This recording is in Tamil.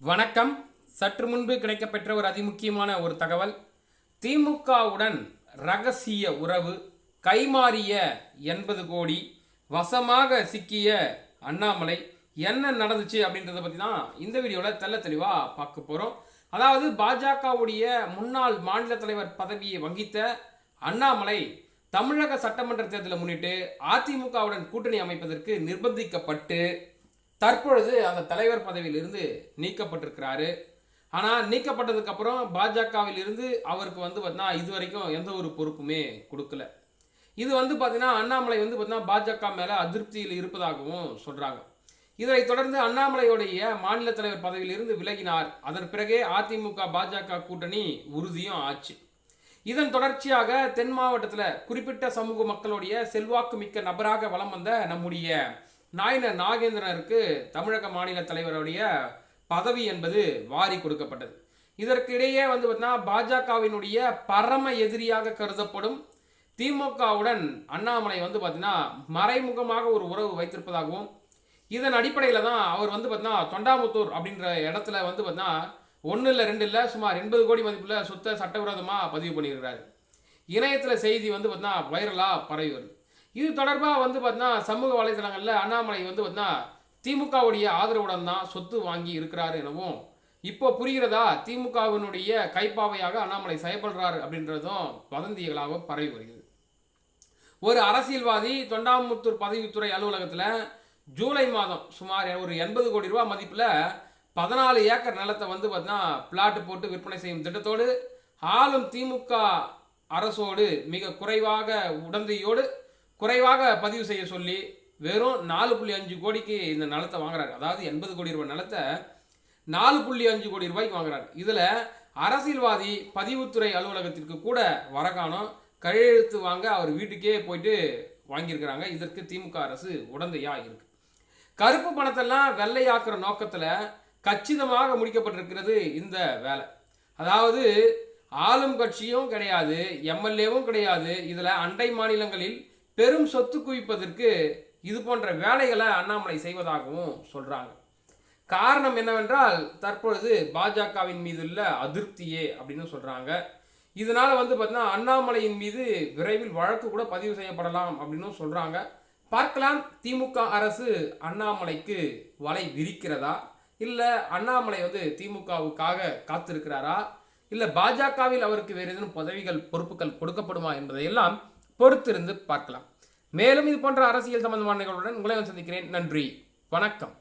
வணக்கம். சற்று முன்பு கிடைக்கப்பெற்ற ஒரு அதிமுக்கியமான ஒரு தகவல். திமுகவுடன் ரகசிய உறவு, கைமாறிய 80 கோடி, வசமாக சிக்கிய அண்ணாமலை, என்ன நடந்துச்சு அப்படின்றத பற்றி தான் இந்த வீடியோவில் தெள்ள தெளிவாக பார்க்க போகிறோம். அதாவது பாஜகவுடைய முன்னாள் மாநில தலைவர் பதவியை வகித்த அண்ணாமலை தமிழக சட்டமன்ற தேர்தலை முன்னிட்டு அதிமுகவுடன் கூட்டணி அமைப்பதற்கு நிர்பந்திக்கப்பட்டு தற்பொழுது அந்த தலைவர் பதவியிலிருந்து நீக்கப்பட்டிருக்கிறாரு. ஆனால் நீக்கப்பட்டதுக்கு அப்புறம் பாஜகவில் இருந்து அவருக்கு பார்த்தீங்கன்னா இதுவரைக்கும் எந்த ஒரு பொறுப்புமே கொடுக்கல. இது பார்த்தீங்கன்னா அண்ணாமலை பார்த்தீங்கன்னா பாஜக மேலே அதிருப்தியில் இருப்பதாகவும் சொல்கிறாங்க. இதனைத் தொடர்ந்து அண்ணாமலையுடைய மாநில தலைவர் பதவியிலிருந்து விலகினார். அதன் பிறகே அதிமுக பாஜக கூட்டணி உறுதியும் ஆச்சு. இதன் தொடர்ச்சியாக தென் மாவட்டத்தில் குறிப்பிட்ட சமூக மக்களுடைய செல்வாக்கு மிக்க நபராக வலம் வந்த நம்முடைய நாயனர் நாகேந்திரனுக்கு தமிழக மாநில தலைவருடைய பதவி என்பது வாரி கொடுக்கப்பட்டது. இதற்கிடையே பார்த்தீங்கன்னா பாஜகவினுடைய பரம எதிரியாக கருதப்படும் திமுகவுடன் அண்ணாமலை பார்த்தீங்கன்னா மறைமுகமாக ஒரு உறவு வைத்திருப்பதாகவும், இதன் அடிப்படையில் தான் அவர் பார்த்தீங்கன்னா தொண்டாமுத்தூர் அப்படின்ற இடத்துல பார்த்தீங்கன்னா 1 இல்லை 2 இல்லை சுமார் 80 கோடி மதிப்புள்ள சொத்தை சட்டவிரோதமாக பதிவு பண்ணியிருக்கிறாரு. இணையத்தில் செய்தி பார்த்தீங்கன்னா வைரலாக பரவி வருது. இது தொடர்பாக பார்த்தீங்கன்னா சமூக வலைதளங்களில் அண்ணாமலை பார்த்தீங்கன்னா திமுகவுடைய ஆதரவுடன் தான் சொத்து வாங்கி இருக்கிறாரு எனவும், இப்போ புரிகிறதா திமுகவினுடைய கைப்பாவையாக அண்ணாமலை செயல்படுறாரு அப்படின்றதும் வதந்திகளாக பரவி வருகிறது. ஒரு அரசியல்வாதி தொண்டாமுத்தூர் பதிவுத்துறை அலுவலகத்தில் ஜூலை மாதம் சுமார் ஒரு 80 கோடி ரூபாய் மதிப்பில் 14 ஏக்கர் நிலத்தை பார்த்தீங்கன்னா பிளாட் போட்டு விற்பனை செய்யும் திட்டத்தோடு ஆளும் திமுக அரசோடு மிக குறைவாக உடந்தையோடு குறைவாக பதிவு செய்ய சொல்லி வெறும் 4.5 கோடிக்கு இந்த நிலத்தை வாங்குறாரு. அதாவது 80 கோடி ரூபாய் நிலத்தை 4.5 கோடி ரூபாய்க்கு வாங்குறாரு. இதில் அரசியல்வாதி பதிவுத்துறை அலுவலகத்திற்கு கூட வரகானம் கையெழுத்து வாங்க அவர் வீட்டுக்கே போயிட்டு வாங்கியிருக்கிறாங்க. இதற்கு திமுக அரசு உடந்தையாக இருக்கு. கருப்பு பணத்தெல்லாம் வெள்ளையாக்குற நோக்கத்தில் கச்சிதமாக முடிக்கப்பட்டிருக்கிறது இந்த வேலை. அதாவது ஆளும் கட்சியும் கிடையாது, எம்எல்ஏவும் கிடையாது. இதில் அண்டை மாநிலங்களில் பெரும் சொத்து குவிப்பதற்கு இது போன்ற வேலைகளை அண்ணாமலை செய்வதாகவும் சொல்றாங்க. காரணம் என்னவென்றால் தற்பொழுது பாஜகவின் மீது உள்ள அதிருப்தியே அப்படின்னு சொல்றாங்க. இதனால பார்த்தீங்கன்னா அண்ணாமலையின் மீது விரைவில் வழக்கு கூட பதிவு செய்யப்படலாம் அப்படின்னு சொல்றாங்க. பார்க்கலாம், திமுக அரசு அண்ணாமலைக்கு வலை விரிக்கிறதா, இல்லை அண்ணாமலை திமுகவுக்காக காத்திருக்கிறாரா, இல்லை பாஜகவில் அவருக்கு வேறு ஏதேனும் பதவிகள் பொறுப்புகள் கொடுக்கப்படுமா என்பதையெல்லாம் பொறுத்திருந்து பார்க்கலாம். மேலும் இது போன்ற அரசியல் சம்பந்தமான நிகழ்வுடன் உங்களை சந்திக்கிறேன். நன்றி, வணக்கம்.